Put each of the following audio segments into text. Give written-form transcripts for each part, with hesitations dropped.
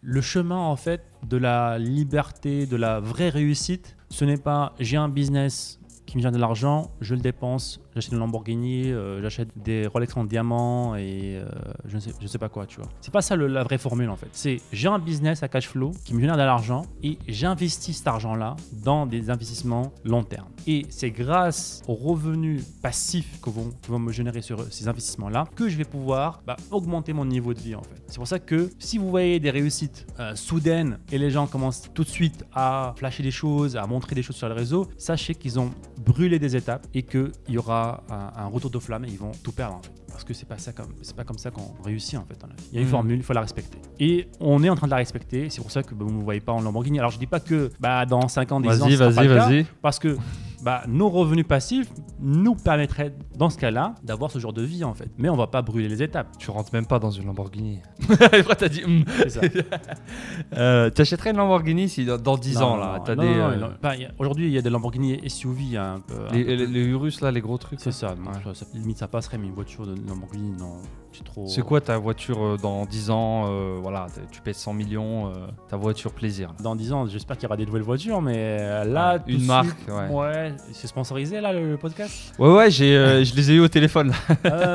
le chemin en fait de la liberté, de la vraie réussite, ce n'est pas j'ai un business qui me génère de l'argent, je le dépense, j'achète une Lamborghini, j'achète des Rolex en diamant et je sais pas quoi, tu vois. C'est pas ça la vraie formule en fait. C'est j'ai un business à cash flow qui me génère de l'argent et j'investis cet argent-là dans des investissements long terme. Et c'est grâce aux revenus passifs que vont me générer sur ces investissements-là que je vais pouvoir augmenter mon niveau de vie en fait. C'est pour ça que si vous voyez des réussites soudaines et les gens commencent tout de suite à flasher des choses, à montrer des choses sur les réseaux, sachez qu'ils ont brûlé des étapes et qu'il y aura un retour de flamme et ils vont tout perdre en fait. Parce que c'est pas comme ça qu'on réussit en fait dans la vie. Il y a une formule, il faut la respecter. Et on est en train de la respecter, c'est pour ça que vous ne me voyez pas en Lamborghini. Alors je dis pas que dans 5 ans, 10 ans, ce sera pas le cas, parce que nos revenus passifs nous permettraient dans ce cas-là d'avoir ce genre de vie en fait. Mais on va pas brûler les étapes. Tu rentres même pas dans une Lamborghini. Après t'as dit C'est ça. tu achèterais une Lamborghini si dans 10 ans là. Aujourd'hui il y a des Lamborghini SUV un peu. Les Urus là, les gros trucs. C'est ça. Limite ça passerait, mais une voiture de Lamborghini non. C'est quoi ta voiture dans 10 ans tu pèses 100 millions, ta voiture plaisir. Dans 10 ans, j'espère qu'il y aura des nouvelles voitures, mais là, une marque, ouais. C'est sponsorisé là le podcast. Ouais, je les ai eu au téléphone.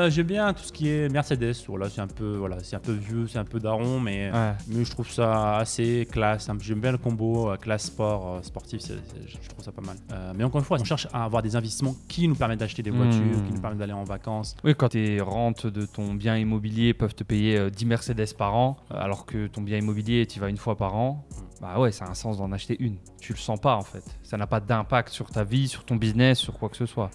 J'aime bien tout ce qui est Mercedes. Voilà, c'est un peu vieux, c'est un peu daron, mais je trouve ça assez classe. J'aime bien le combo classe sportif, je trouve ça pas mal. Mais encore une fois, on cherche à avoir des investissements qui nous permettent d'acheter des voitures, qui nous permettent d'aller en vacances. Oui, quand tes rentes de ton bien immobilier peuvent te payer 10 Mercedes par an, alors que ton bien immobilier, tu y vas une fois par an, ça a un sens d'en acheter une. Tu le sens pas en fait. Ça n'a pas d'impact sur ta vie, sur ton business, sur quoi que ce soit.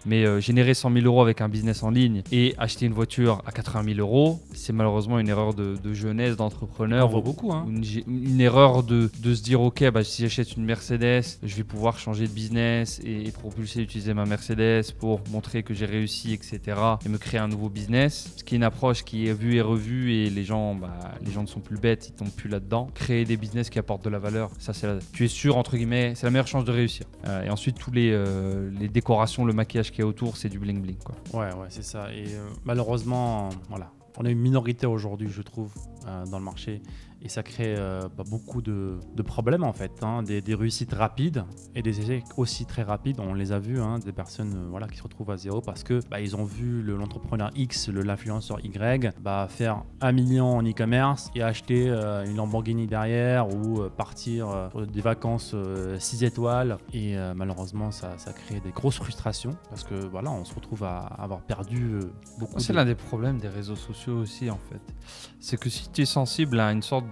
Mais générer 100 000 euros avec un business en ligne et acheter une voiture à 80 000 euros, c'est malheureusement une erreur de jeunesse, d'entrepreneur. On voit beaucoup. Une erreur de se dire, ok, si j'achète une Mercedes, je vais pouvoir changer de business et propulser, utiliser ma Mercedes pour montrer que j'ai réussi, etc. et me créer un nouveau business. Ce qui est une approche qui est vue et revue et les gens ne sont plus bêtes, ils tombent plus là-dedans. Créer des business qui apportent de la valeur, ça tu es sûr, entre guillemets, c'est la meilleure chance de réussir. Et ensuite, tous les décorations, le maquillage qu'il y a autour, c'est du bling bling quoi. Ouais, c'est ça. Et malheureusement, on est une minorité aujourd'hui, je trouve, dans le marché. Et ça crée beaucoup de problèmes en fait, des réussites rapides et des échecs aussi très rapides. On les a vus, des personnes qui se retrouvent à zéro parce que ils ont vu l'entrepreneur X, l'influenceur Y, faire 1 million en e-commerce et acheter une Lamborghini derrière ou partir pour des vacances 6 étoiles. Et malheureusement, ça crée des grosses frustrations parce que on se retrouve à avoir perdu beaucoup. C'est l'un des problèmes des réseaux sociaux aussi en fait. C'est que si tu es sensible à une sorte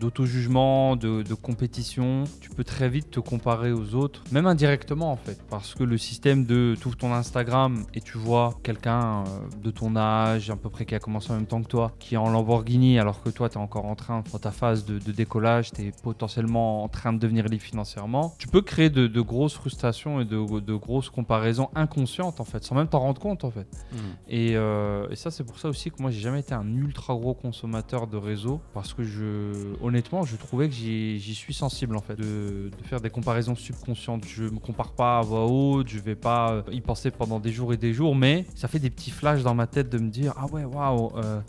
d'auto-jugement, de compétition, tu peux très vite te comparer aux autres, même indirectement en fait, parce que le système de tu ouvres ton Instagram et tu vois quelqu'un de ton âge, à peu près qui a commencé en même temps que toi, qui est en Lamborghini, alors que toi tu es encore dans ta phase de décollage, tu es potentiellement en train de devenir libre financièrement, tu peux créer de grosses frustrations et de grosses comparaisons inconscientes en fait, sans même t'en rendre compte en fait. Et ça c'est pour ça aussi que moi j'ai jamais été un ultra gros consommateur de réseaux, parce que honnêtement, je trouvais que j'y suis sensible en fait, de faire des comparaisons subconscientes. Je me compare pas à voix haute, je vais pas y penser pendant des jours et des jours, mais ça fait des petits flashs dans ma tête de me dire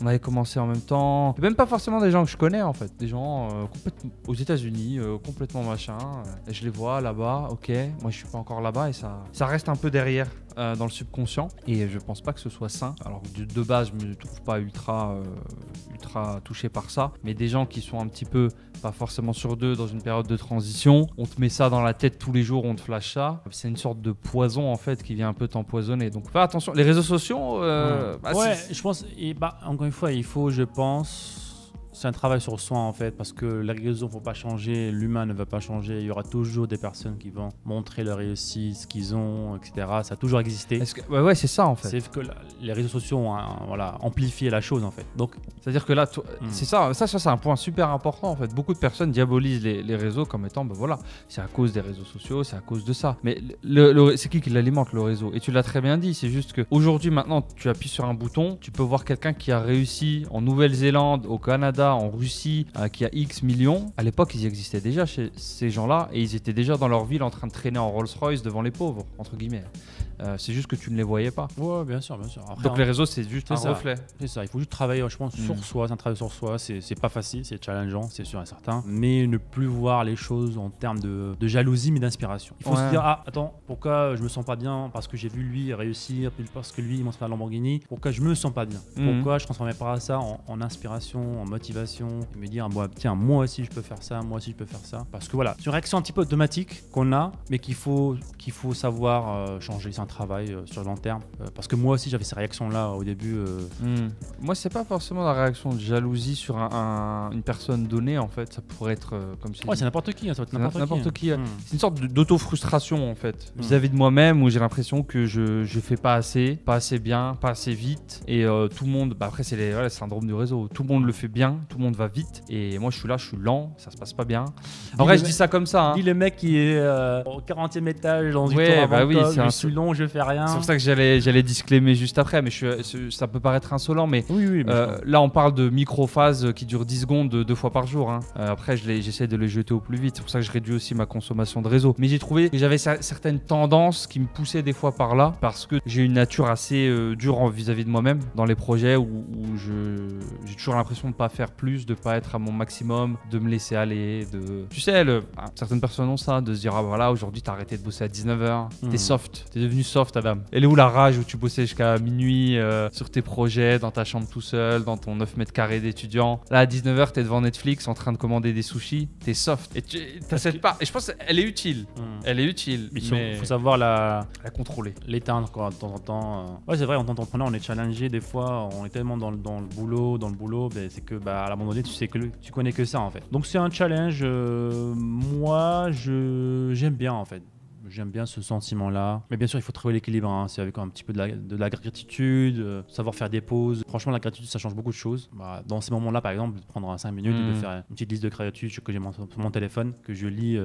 on avait commencé en même temps. Et même pas forcément des gens que je connais en fait, des gens complètement aux États-Unis, complètement machin. Et je les vois là-bas, ok, moi je suis pas encore là-bas et ça reste un peu derrière. Dans le subconscient, et je pense pas que ce soit sain. Alors de base je me trouve pas ultra touché par ça, mais des gens qui sont un petit peu pas forcément sur deux dans une période de transition, on te met ça dans la tête tous les jours, on te flash ça, c'est une sorte de poison en fait qui vient un peu t'empoisonner. Donc fais attention, les réseaux sociaux je pense, et encore une fois, il faut, je pense, c'est un travail sur soi en fait, parce que les réseaux ne vont pas changer, l'humain ne va pas changer, il y aura toujours des personnes qui vont montrer leur réussite, ce qu'ils ont, etc. Ça a toujours existé. C'est ça en fait. C'est que les réseaux sociaux ont amplifié la chose en fait. Donc, c'est-à-dire que là, c'est ça c'est un point super important en fait. Beaucoup de personnes diabolisent les réseaux comme étant, c'est à cause des réseaux sociaux, c'est à cause de ça. Mais c'est qui l'alimente le réseau? Et tu l'as très bien dit, c'est juste qu'aujourd'hui, maintenant, tu appuies sur un bouton, tu peux voir quelqu'un qui a réussi en Nouvelle-Zélande, au Canada, en Russie, qui a X millions. À l'époque, ils existaient déjà chez ces gens-là et ils étaient déjà dans leur ville en train de traîner en Rolls-Royce devant les pauvres, entre guillemets. C'est juste que tu ne les voyais pas. Ouais, bien sûr, bien sûr. Après, Donc les réseaux, c'est juste un reflet. C'est ça, il faut juste travailler, je pense, sur soi. C'est un travail sur soi, c'est pas facile, c'est challengeant, c'est sûr et certain. Mais ne plus voir les choses en termes de jalousie, mais d'inspiration. Il faut se dire, ah, attends, pourquoi je me sens pas bien parce que j'ai vu lui réussir, puis parce que lui, il monte la Lamborghini. Pourquoi je me sens pas bien? Pourquoi je transformais pas ça en inspiration, en motivation, et me dire, tiens, moi aussi, je peux faire ça, moi aussi, je peux faire ça. Parce que voilà, c'est une réaction un petit peu automatique qu'on a, mais qu'il faut savoir changer. C'est un travail sur le long terme. Parce que moi aussi, j'avais ces réactions-là au début. Moi, c'est pas forcément la réaction de jalousie sur une personne donnée, en fait. Ça pourrait être comme si. Ouais, c'est n'importe qui, hein, ça peut être n'importe qui. C'est une sorte d'auto-frustration, en fait, vis-à-vis de moi-même, où j'ai l'impression que je fais pas assez bien, pas assez vite. Et tout le monde, après, c'est le syndrome du réseau. Tout le monde le fait bien, tout le monde va vite. Et moi, je suis là, je suis lent, ça se passe pas bien. En vrai, je dis ça comme ça. Dis le mec qui est au 40e étage dans une tour je suis long, je fais rien. C'est pour ça que j'allais disclaimer juste après, mais ça peut paraître insolent, mais là, on parle de microphases qui durent 10 secondes 2 fois par jour. Après, j'essaie de les jeter au plus vite. C'est pour ça que je réduis aussi ma consommation de réseau. Mais j'ai trouvé que j'avais certaines tendances qui me poussaient des fois par là, parce que j'ai une nature assez dure vis-à-vis de moi-même dans les projets où j'ai toujours l'impression de ne pas faire plus, de ne pas être à mon maximum, de me laisser aller. Tu sais, certaines personnes ont ça, de se dire, ah voilà, aujourd'hui, t'as arrêté de bosser à 19h. T'es soft, t'es devenu soft, Adam. Elle est où la rage où tu bossais jusqu'à minuit sur tes projets, dans ta chambre tout seul, dans ton 9 mètres carrés d'étudiant? Là, à 19h, t'es devant Netflix en train de commander des sushis. T'es soft. Et t'as cette part. Et je pense qu'elle est utile. Elle est utile. Mais il faut savoir la contrôler. L'éteindre, quoi, de temps en temps. Ouais, c'est vrai, en tant qu'entrepreneur, on est challengé des fois. On est tellement dans le boulot. C'est que, à un moment donné, tu connais que ça, en fait. Donc, c'est un challenge. Moi, j'aime bien, en fait. J'aime bien ce sentiment-là. Mais bien sûr, il faut trouver l'équilibre. C'est avec un petit peu de la gratitude, savoir faire des pauses. Franchement, la gratitude, ça change beaucoup de choses. Dans ces moments-là, par exemple, de prendre 5 minutes et de faire une petite liste de gratitude que j'ai sur mon téléphone, que je lis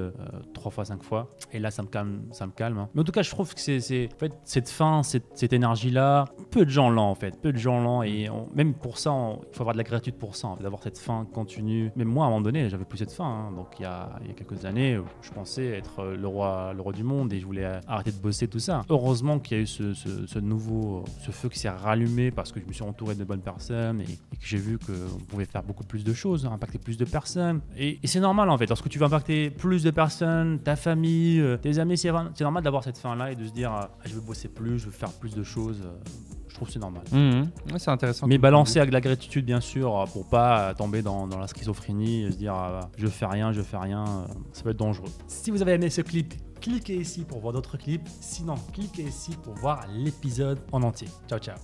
3 fois, 5 fois. Et là, ça me calme. Mais en tout cas, je trouve que en fait, cette faim, cette énergie-là, peu de gens l'ont, en fait. Peu de gens l'ont. Et même pour ça, il faut avoir de la gratitude pour ça, en fait, d'avoir cette faim continue. Même moi, à un moment donné, j'avais plus cette faim. Donc, il y a quelques années, je pensais être le roi du monde et je voulais arrêter de bosser, tout ça. Heureusement qu'il y a eu ce feu qui s'est rallumé parce que je me suis entouré de bonnes personnes et que j'ai vu qu'on pouvait faire beaucoup plus de choses, impacter plus de personnes. Et c'est normal, en fait. Lorsque tu veux impacter plus de personnes, ta famille, tes amis, c'est normal d'avoir cette faim-là et de se dire je veux bosser plus, je veux faire plus de choses. Je trouve que c'est normal. Ouais, c'est intéressant. Mais balancer avec de la gratitude, bien sûr, pour pas tomber dans la schizophrénie et se dire je fais rien, ça peut être dangereux. Si vous avez aimé ce clip, cliquez ici pour voir d'autres clips. Sinon, cliquez ici pour voir l'épisode en entier. Ciao, ciao.